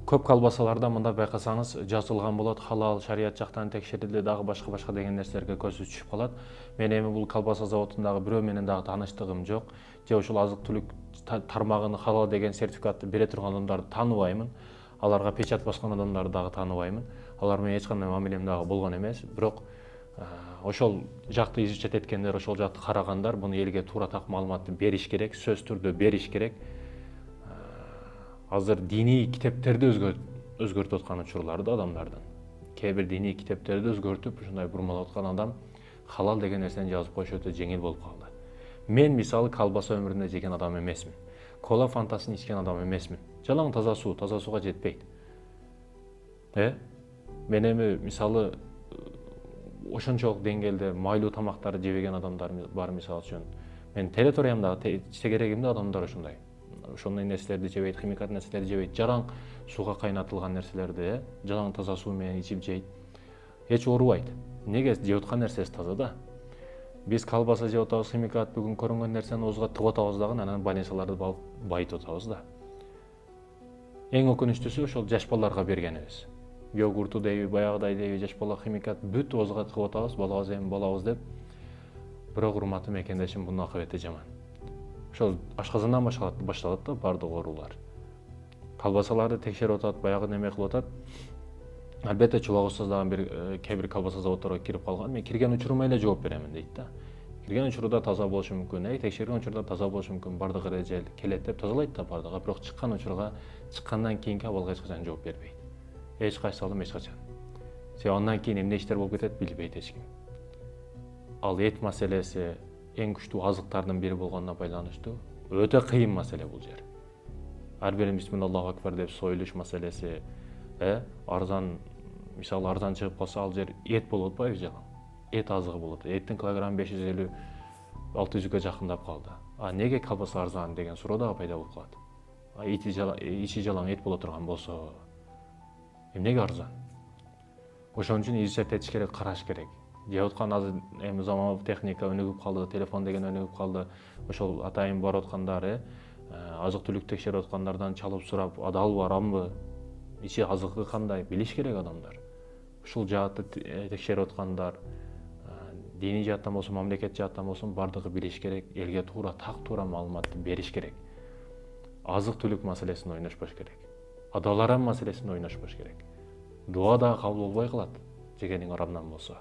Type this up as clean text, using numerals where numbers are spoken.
Көп колбасаларда мында байкасаңыз жазылган болот, халал, шарият жактан текшерилди, дагы башка деген нерселерге көзү түшүп калат. Мен эми бул колбаса заводундагы бирөө менен дагы тааныштыгым жок. Же ушул азык-түлүк тармагын халал деген сертификатты бере турган адамдарды тааныбаймын. Аларга печать баскан адамдарды дагы тааныбаймын. Алар менен эч кандай мамилем дагы болгон эмес. Бирок ошол жакты изучать эткендер, ошол жакты карагандар буну элге туура так маалыматты бериш керек, сөз түрдө бериш керек. Азыр диний китептерди өзгөртүп аткан учурлар да адамдардын. Кээ бир диний китептерди өзгөртүп, ушундай бурмалап аткан адам халал деген нерсени жазып коюш өтө жеңил болуп калды. Мен мисалы колбаса өмүрүндө жеген адам эмесмин. Кола фантасын ичкен адам эмесмин. Жалаң таза сууга жетпейт. Мен эми мисалы ошончолук деңгээлде майлуу тамактарды жебеген адамдар бар, мисалы үчүн. Мен территориямдагы чегерегимде адамдар ушундай. Ошондой нерселерди жебейт, химикат нерселерди жебейт, жараң сууга кайнатылган нерселерди, жалаң таза суу менен ичип жейт. Эч оорубайт. Неге? Жеп аткан нерсеси таза да. Биз колбаса жеп атабыз, химикат бүгүн көрүнгөн нерсени оозга тыгып атабыз дагы, анан больницаларды байытып атабыз да. Эң өкүнүчтүүсү ошол жаш балдарга бергенибиз. Йогурту дейби, баягыдай дейби, жаш бала химикат бүт оозга тыгып атабыз, балабыз эми балабыз деп. Бирок урматтуу мекендешим, бунун акыбети жаман. Ошол ашказандан башталат да бардык оорулар. Колбасаларды текшерип атат, баягы неме кылып атат. Албетте чубак устаздагы кээ бир колбаса заводдорго кирип калган, мен кирген учурума эле жооп беремин дейт да. Кирген учурда таза болушу мүмкүн, текшерген учурда таза болушу мүмкүн, бардык эрежел келет деп тазалайт да бардыгы, бирок чыккан учурга, чыккандан кийинки абалга эч качан жооп бербейт. Эч кайсы адам эч качан. Себеби андан кийин эмне иштер болуп кетет билбейт эч ким. Ал эт маселеси эң күчтүү азыктардын бири болгонуна байланыштуу өтө кыйын маселе бул жер. Ар бирин бисмиллаху акбар деп союлуш маселеси, арзан, мисалы арзан чыгып калса ал жер эт болуп атпайбы жалаң. Эт азыгы болот. Эттин килограммы 550-600га жакындап калды. Неге колбаса арзан деген суроо дагы пайда болуп калат. Ичи жалаң эт боло турган болсо, эмнеге арзан? Ошон үчүн изучать этиш керек, караш керек. Жеп аткан азыр эми заманбап техника өнүгүп калды, телефон деген өнүгүп калды. Ошол атайын барып аткандар, азык-түлүк текшерип аткандардан чалып сурап, адалбы, арамбы, ичи азыгы кандай билиш керек адамдар. Ушул жаатты текшерип аткандар, диний жааттан болсун, мамлекет жааттан болсун, бардыгы билиш керек, элге туура маалыматты бериш керек. Азык-түлүк маселесин ойношпош керек. Адал арам маселесин ойношпош керек. Дуа да кабыл болбой калат, жегениң арамдан болсо.